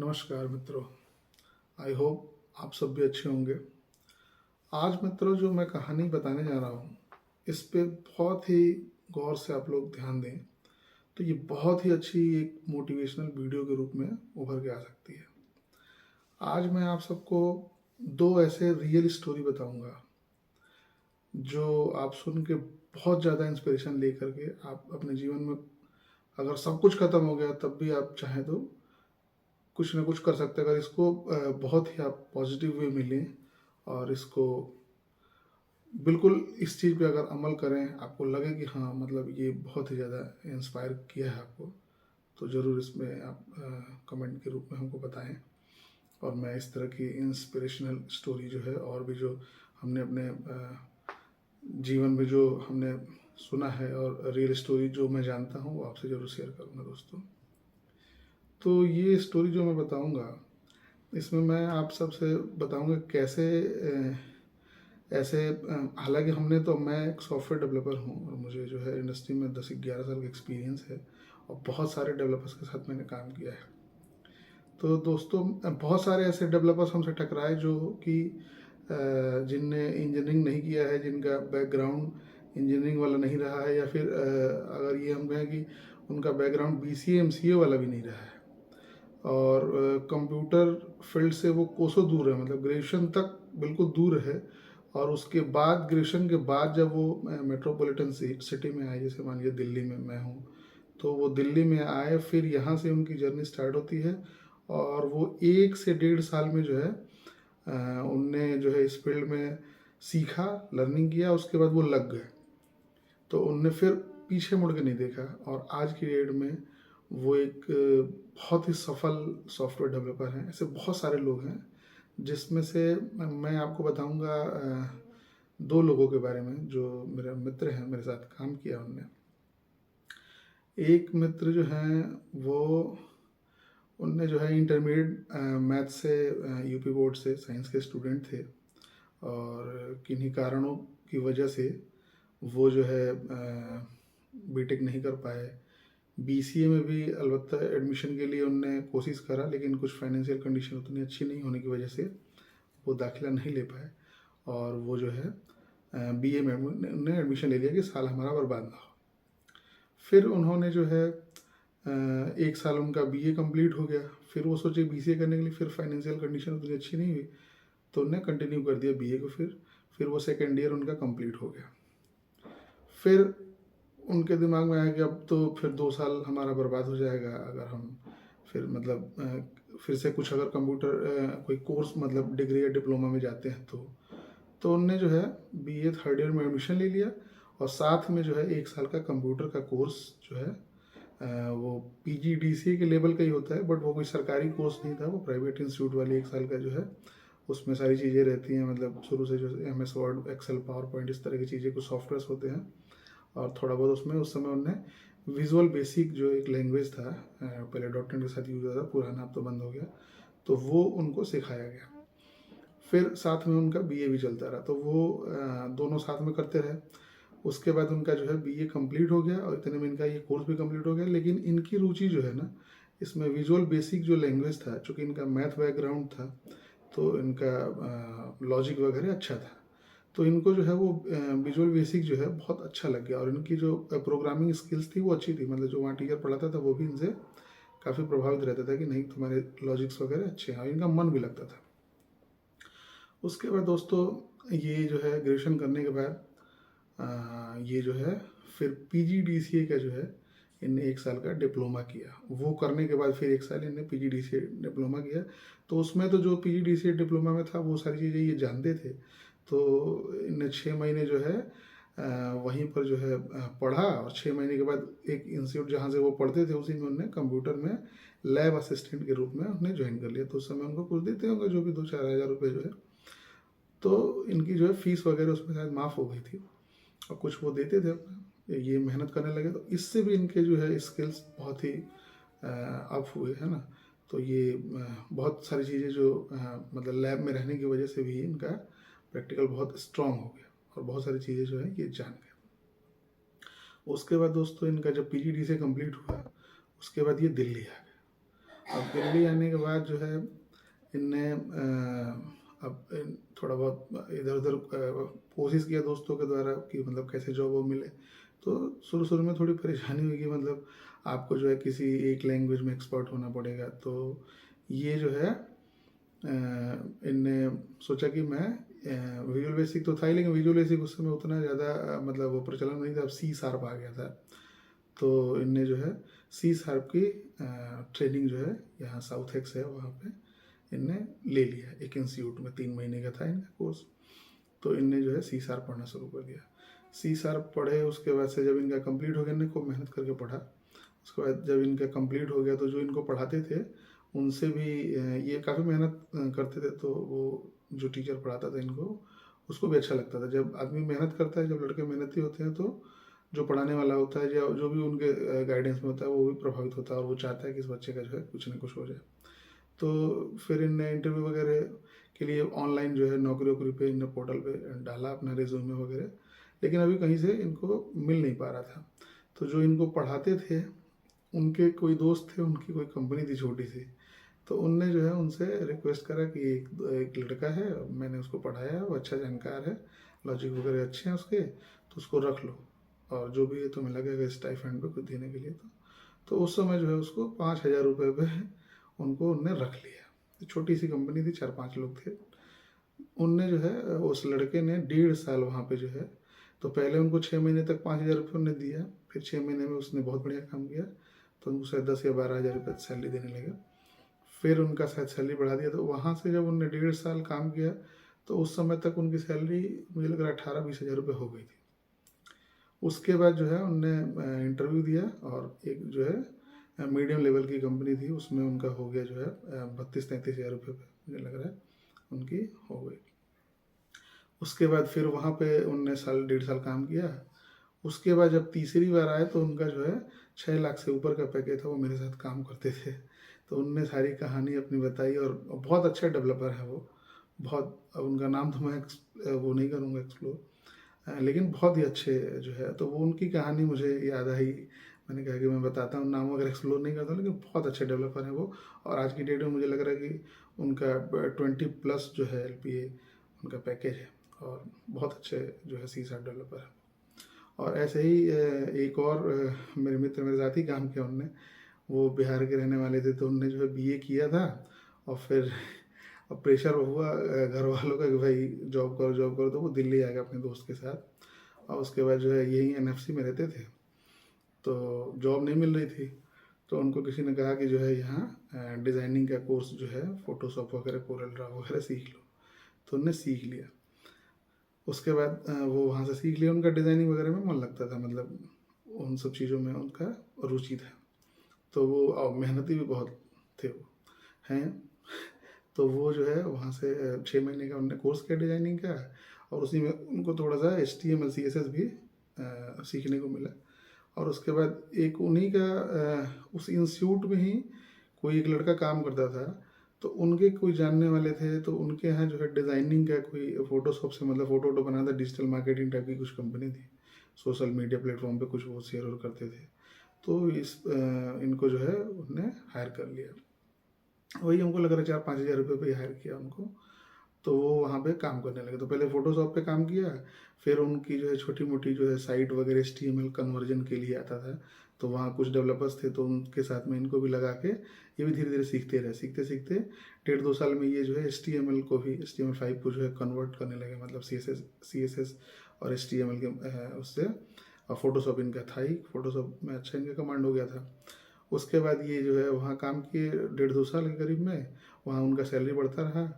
नमस्कार मित्रों। I hope आप सब भी अच्छे होंगे। आज मित्रों जो मैं कहानी बताने जा रहा हूँ इस पे बहुत ही गौर से आप लोग ध्यान दें तो ये बहुत ही अच्छी एक मोटिवेशनल वीडियो के रूप में उभर के आ सकती है। आज मैं आप सबको दो ऐसे रियल स्टोरी बताऊंगा जो आप सुन के बहुत ज़्यादा इंस्पिरेशन लेकर के आप अपने जीवन में, अगर सब कुछ ख़त्म हो गया तब भी आप चाहें तो कुछ ना कुछ कर सकते हैं। अगर इसको बहुत ही आप पॉजिटिव वे में लें और इसको बिल्कुल इस चीज़ पे अगर अमल करें, आपको लगे कि हाँ मतलब ये बहुत ही ज़्यादा इंस्पायर किया है आपको, तो ज़रूर इसमें आप कमेंट के रूप में हमको बताएं। और मैं इस तरह की इंस्पिरेशनल स्टोरी जो है और भी जो हमने अपने जीवन में जो हमने सुना है और रियल स्टोरी जो मैं जानता हूँ वो आपसे ज़रूर शेयर करूँगा दोस्तों। तो ये स्टोरी जो मैं बताऊँगा इसमें मैं आप सबसे बताऊँगा कैसे ऐसे हालांकि मैं एक सॉफ्टवेयर डेवलपर हूँ और मुझे जो है इंडस्ट्री में 10-11 साल का एक्सपीरियंस है और बहुत सारे डेवलपर्स के साथ मैंने काम किया है। तो दोस्तों बहुत सारे ऐसे डेवलपर्स हमसे टकराए जो कि जिनने इंजीनियरिंग नहीं किया है, जिनका बैकग्राउंड इंजीनियरिंग वाला नहीं रहा है, या फिर अगर ये हम कहें कि उनका बैकग्राउंड BCA MCA वाला भी नहीं रहा है और कंप्यूटर फील्ड से वो कोसों दूर है, मतलब ग्रेजुएशन तक बिल्कुल दूर है। और उसके बाद ग्रेजुएशन के बाद जब वो मेट्रोपॉलिटन सिटी में आए, जैसे मान लीजिए दिल्ली में मैं हूँ, तो वो दिल्ली में आए, फिर यहाँ से उनकी जर्नी स्टार्ट होती है और वो 1 से 1.5 साल में जो है उनने जो है इस फील्ड में सीखा, लर्निंग किया, उसके बाद वो लग गए। तो उनने फिर पीछे मुड़ के नहीं देखा और आज की डेट में वो एक बहुत ही सफल सॉफ्टवेयर डेवलपर हैं। ऐसे बहुत सारे लोग हैं जिसमें से मैं आपको बताऊंगा 2 लोगों के बारे में जो मेरे मित्र हैं, मेरे साथ काम किया उनने। एक मित्र जो हैं वो उनने जो है इंटरमीडिएट मैथ से यूपी बोर्ड से साइंस के स्टूडेंट थे और किन्हीं कारणों की वजह से वो जो है बीटेक नहीं कर पाए। BCA में भी अलबत्ता एडमिशन के लिए उनने कोशिश करा, लेकिन कुछ फाइनेंशियल कंडीशन उतनी अच्छी नहीं होने की वजह से वो दाखिला नहीं ले पाए और वो जो है BA में उन्होंने एडमिशन ले लिया कि साल हमारा बर्बाद ना हो। फिर उन्होंने जो है 1 साल उनका BA कंप्लीट हो गया, फिर वो सोचे BCA करने के लिए, फिर फाइनेंशियल कंडीशन उतनी अच्छी नहीं हुई तो उन्होंने कंटिन्यू कर दिया BA को। फिर वो सेकेंड ईयर उनका कंप्लीट हो गया। फिर उनके दिमाग में आया कि अब तो फिर 2 साल हमारा बर्बाद हो जाएगा अगर हम फिर मतलब फिर से कुछ अगर कंप्यूटर कोई कोर्स मतलब डिग्री या डिप्लोमा में जाते हैं तो उनने जो है BA थर्ड ईयर में एडमिशन ले लिया और साथ में जो है 1 साल का कंप्यूटर का कोर्स जो है वो PGDCA के लेवल का ही होता है, बट वो कोई सरकारी कोर्स नहीं था, वो प्राइवेट इंस्टीट्यूट वाले 1 साल का जो है उसमें सारी चीज़ें रहती हैं, मतलब शुरू से जो MS Word, Excel, PowerPoint, इस तरह की चीज़ें, कुछ सॉफ्टवेयर्स होते हैं और थोड़ा बहुत उसमें उस समय उनने विजुअल बेसिक जो एक लैंग्वेज था, पहले .NET के साथ यूज होता था, पुराना अब तो बंद हो गया, तो वो उनको सिखाया गया। फिर साथ में उनका BA भी चलता रहा, तो वो दोनों साथ में करते रहे। उसके बाद उनका जो है BA कंप्लीट हो गया और इतने में इनका ये कोर्स भी कंप्लीट हो गया। लेकिन इनकी रुचि जो है ना इसमें विजुअल बेसिक जो लैंग्वेज था, चूँकि इनका मैथ बैकग्राउंड था तो इनका लॉजिक वगैरह अच्छा था, तो इनको जो है वो विजुअल बेसिक जो है बहुत अच्छा लग गया और इनकी जो प्रोग्रामिंग स्किल्स थी वो अच्छी थी, मतलब जो वहाँ टीचर पढ़ाता था वो भी इनसे काफ़ी प्रभावित रहता था कि नहीं तुम्हारे लॉजिक्स वगैरह अच्छे हैं, और इनका मन भी लगता था। उसके बाद दोस्तों ये जो है ग्रेजुएशन करने के बाद ये जो है फिर PGDCA का जो है इनने 1 साल का डिप्लोमा किया। वो करने के बाद फिर 1 साल इनने PGDCA डिप्लोमा किया। तो उसमें तो जो PGDCA डिप्लोमा में था वो सारी चीज़ें ये जानते थे, तो इनने 6 महीने जो है वहीं पर जो है पढ़ा और 6 महीने के बाद एक इंस्टीट्यूट जहाँ से वो पढ़ते थे उसी में उन्होंने कंप्यूटर में लैब असिस्टेंट के रूप में उन्हें ज्वाइन कर लिया। तो उस समय उनको कुछ देते होंगे जो भी 2-4 हज़ार रुपये जो है, तो इनकी जो है फीस वगैरह उसमें शायद माफ़ हो गई थी और कुछ वो देते थे अपना, ये मेहनत करने लगे तो इससे भी इनके जो है स्किल्स बहुत ही अप हुए, है ना। तो ये बहुत सारी चीज़ें जो मतलब लैब में रहने की वजह से भी इनका प्रैक्टिकल बहुत स्ट्रांग हो गया और बहुत सारी चीज़ें जो है ये जान गए। उसके बाद दोस्तों इनका जब PGD से कंप्लीट हुआ उसके बाद ये दिल्ली आ गए अब दिल्ली आने के बाद जो है इनने थोड़ा बहुत इधर उधर कोशिश किया दोस्तों के द्वारा कि मतलब कैसे जॉब वो मिले। तो शुरू शुरू में थोड़ी परेशानी हुई कि मतलब आपको जो है किसी एक लैंग्वेज में एक्सपर्ट होना पड़ेगा। तो ये जो है इनने सोचा कि मैं विजुअल बेसिक तो था ही, लेकिन विजुअल बेसिक उस समय उतना ज़्यादा मतलब वो प्रचलन नहीं था, अब सी शार्प आ गया था। तो इनने जो है सी शार्प की ट्रेनिंग जो है यहाँ साउथ एक्स है वहाँ पे इनने ले लिया, एक इंस्टीट्यूट में 3 महीने का था इनका कोर्स। तो इनने जो है सी शार्प पढ़ना शुरू कर दिया। सी शार्प पढ़े, उसके बाद से जब इनका कंप्लीट हो गया, इनने खूब मेहनत करके पढ़ा। उसके बाद जब इनका कंप्लीट हो गया तो जो इनको पढ़ाते थे उनसे भी ये काफ़ी मेहनत करते थे। तो वो जो टीचर पढ़ाता था इनको उसको भी अच्छा लगता था। जब आदमी मेहनत करता है, जब लड़के मेहनती होते हैं, तो जो पढ़ाने वाला होता है या जो भी उनके गाइडेंस में होता है वो भी प्रभावित होता है और वो चाहता है कि इस बच्चे का जो है कुछ ना कुछ हो जाए। तो फिर इनने इंटरव्यू वगैरह के लिए ऑनलाइन जो है नौकरी वोकरी पे इनने पोर्टल पे डाला अपना रिज्यूमे वगैरह, लेकिन अभी कहीं से इनको मिल नहीं पा रहा था। तो जो इनको पढ़ाते थे उनके कोई दोस्त थे, उनकी कोई कंपनी थी छोटी सी, तो उनने जो है उनसे रिक्वेस्ट करा कि एक लड़का है, मैंने उसको पढ़ाया है, वो अच्छा जानकार है, लॉजिक वगैरह अच्छे हैं उसके, तो उसको रख लो और जो भी है तुम्हें लगेगा स्टाइफंड पे कुछ देने के लिए। तो उस समय जो है उसको 5,000 रुपये पे उनको उनने रख लिया। छोटी सी कंपनी थी, 4-5 लोग थे। उनने जो है उस लड़के ने 1.5 साल वहाँ पे जो है, तो पहले उनको 6 महीने तक 5,000 रुपये उनने दिया, फिर 6 महीने में उसने बहुत बढ़िया काम किया तो उनको शायद 10 या 12 हज़ार रुपये सैलरी देने लगे। फिर उनका शायद सैलरी बढ़ा दिया। तो वहाँ से जब उनने 1.5 साल काम किया तो उस समय तक उनकी सैलरी मुझे लग रहा है 18-20 हज़ार रुपये हो गई थी। उसके बाद जो है उनने इंटरव्यू दिया और एक जो है मीडियम लेवल की कंपनी थी, उसमें उनका हो गया जो है 32-33 हज़ार रुपये पे मुझे लग रहा है उनकी हो गई। उसके बाद फिर वहाँ पे उनने 1.5 साल काम किया। उसके बाद जब तीसरी बार आए तो उनका जो है 6 लाख से ऊपर का पैकेज था। वो मेरे साथ काम करते थे, तो उनने सारी कहानी अपनी बताई और बहुत अच्छा डेवलपर है वो। बहुत, अब उनका नाम तो मैं वो नहीं करूँगा एक्सप्लोर, लेकिन बहुत ही अच्छे जो है। तो वो उनकी कहानी मुझे याद आई, मैंने कहा कि मैं बताता हूँ, नाम वगैरह एक्सप्लोर नहीं करता हूँ, लेकिन बहुत अच्छे डेवलपर हैं वो। और आज की डेट में मुझे लग रहा है कि उनका 20+ जो है LPA उनका पैकेज है और बहुत अच्छे जो है सी शार्प डेवलपर है। और ऐसे ही एक और मेरे मित्र मेरे साथ ही काम किया उनने, वो बिहार के रहने वाले थे। तो उनने जो है BA किया था और फिर अब प्रेशर हुआ घर वालों का कि भाई जॉब करो जॉब करो, तो वो दिल्ली आ गया अपने दोस्त के साथ। और उसके बाद जो है यही NFC में रहते थे, तो जॉब नहीं मिल रही थी। तो उनको किसी ने कहा कि जो है यहाँ डिज़ाइनिंग का कोर्स जो है फ़ोटोशॉप वगैरह, कोरल ड्रा वगैरह सीख लो। तो उनने सीख लिया। उसके बाद वो वहाँ से सीख लिया, उनका डिज़ाइनिंग वगैरह में मन लगता था, मतलब उन सब चीज़ों में उनका रुचि था। तो वो और मेहनती भी बहुत थे वो हैं। तो वो जो है वहाँ से 6 महीने का उन्होंने कोर्स किया डिज़ाइनिंग का, और उसी में उनको थोड़ा सा HTML CSS भी सीखने को मिला। और उसके बाद एक उन्हीं का उस इंस्टीट्यूट में ही कोई एक लड़का काम करता था, तो उनके कोई जानने वाले थे, तो उनके यहाँ जो है डिज़ाइनिंग का कोई फ़ोटोशॉप से मतलब फ़ोटो वोटो बनाता, डिजिटल मार्केटिंग टाइप की कुछ कंपनी थी, सोशल मीडिया प्लेटफॉर्म पे कुछ वो शेयर और करते थे। तो इनको जो है उनने हायर कर लिया। वही हमको लग रहा है 4-5 हज़ार रुपये पे हायर किया उनको। तो वो वहाँ पे काम करने लगे। तो पहले फ़ोटोशॉप पे काम किया, फिर उनकी जो है छोटी मोटी जो है साइट वगैरह HTML कन्वर्जन के लिए आता था, तो वहाँ कुछ डेवलपर्स थे, तो उनके साथ में इनको भी लगा के ये भी धीरे धीरे सीखते रहे। सीखते सीखते 1.5-2 साल में ये जो है HTML को भी, HTML5 को जो है कन्वर्ट करने लगे, मतलब CSS और HTML के उससे। और फोटोशॉप इनका था ही, फोटोशॉप में अच्छा इनका कमांड हो गया था। उसके बाद ये जो है वहाँ काम किए 1.5-2 साल के करीब में, वहाँ उनका सैलरी बढ़ता रहा।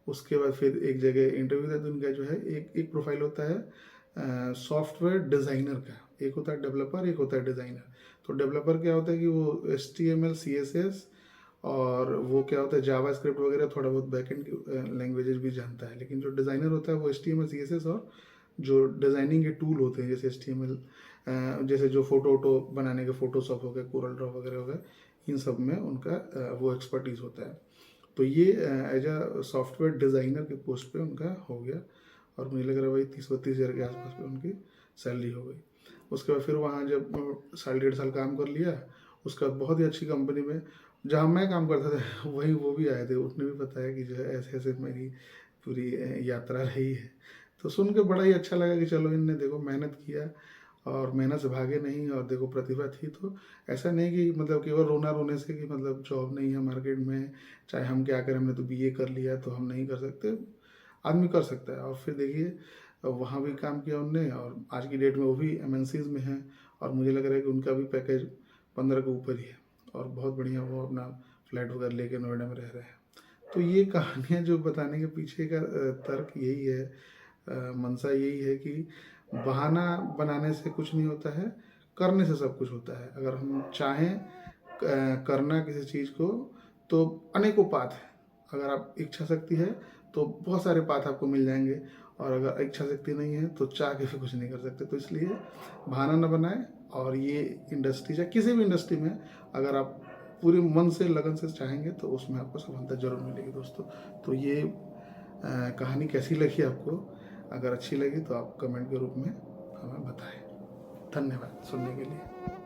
उसके बाद फिर एक जगह इंटरव्यू था, तो उनका जो है एक एक प्रोफाइल होता है सॉफ्टवेयर डिज़ाइनर का, एक होता है डेवलपर, एक होता है डिज़ाइनर। तो डेवलपर क्या होता है कि वो HTML CSS और वो क्या होता है जावा स्क्रिप्ट वगैरह, थोड़ा बहुत बैकएंड लैंग्वेजेस भी जानता है। लेकिन जो डिज़ाइनर होता है वो HTML CSS और जो डिज़ाइनिंग के टूल होते हैं जैसे HTML, जैसे जो फोटो वोटो बनाने के फोटोशॉप हो गया, कोरल ड्रॉ वगैरह हो गया, इन सब में उनका वो एक्सपर्टीज़ होता है। तो ये एज अ सॉफ्टवेयर डिज़ाइनर के पोस्ट पे उनका हो गया, और मुझे लग रहा है वही 30-32 हज़ार के आसपास पे उनकी सैलरी हो गई। उसके बाद फिर वहाँ जब 1.5 साल काम कर लिया, उसके बाद बहुत ही अच्छी कंपनी में जहाँ मैं काम करता था वहीं वो भी आए थे, उन्होंने भी बताया कि जो है ऐसे ऐसे मेरी पूरी यात्रा रही है। तो सुन के बड़ा ही अच्छा लगा कि चलो इनने देखो मेहनत किया और मेहनत से भागे नहीं, और देखो प्रतिभा थी। तो ऐसा नहीं कि मतलब केवल रोना रोने से कि मतलब जॉब नहीं है मार्केट में, चाहे हम क्या करें, हमने तो बीए कर लिया तो हम नहीं कर सकते। आदमी कर सकता है। और फिर देखिए वहाँ भी काम किया उनने, और आज की डेट में वो भी एमएनसीज में हैं, और मुझे लग रहा है कि उनका भी पैकेज 15 के ऊपर ही है, और बहुत बढ़िया वो अपना फ्लैट वगैरह लेके नोएडा में रह रहे हैं। तो ये कहानियाँ जो बताने के पीछे का तर्क यही है, मंशा यही है कि बहाना बनाने से कुछ नहीं होता है, करने से सब कुछ होता है। अगर हम चाहें करना किसी चीज़ को, तो अनेकों पाथ है। अगर आप इच्छा शक्ति है तो बहुत सारे पाथ आपको मिल जाएंगे, और अगर इच्छा शक्ति नहीं है तो चाह के भी कुछ नहीं कर सकते। तो इसलिए बहाना न बनाएं, और ये इंडस्ट्री या किसी भी इंडस्ट्री में अगर आप पूरे मन से लगन से चाहेंगे तो उसमें आपको सफलता जरूर मिलेगी दोस्तों। तो ये कहानी कैसी लगी आपको? अगर अच्छी लगी तो आप कमेंट के रूप में हमें बताएं। धन्यवाद सुनने के लिए।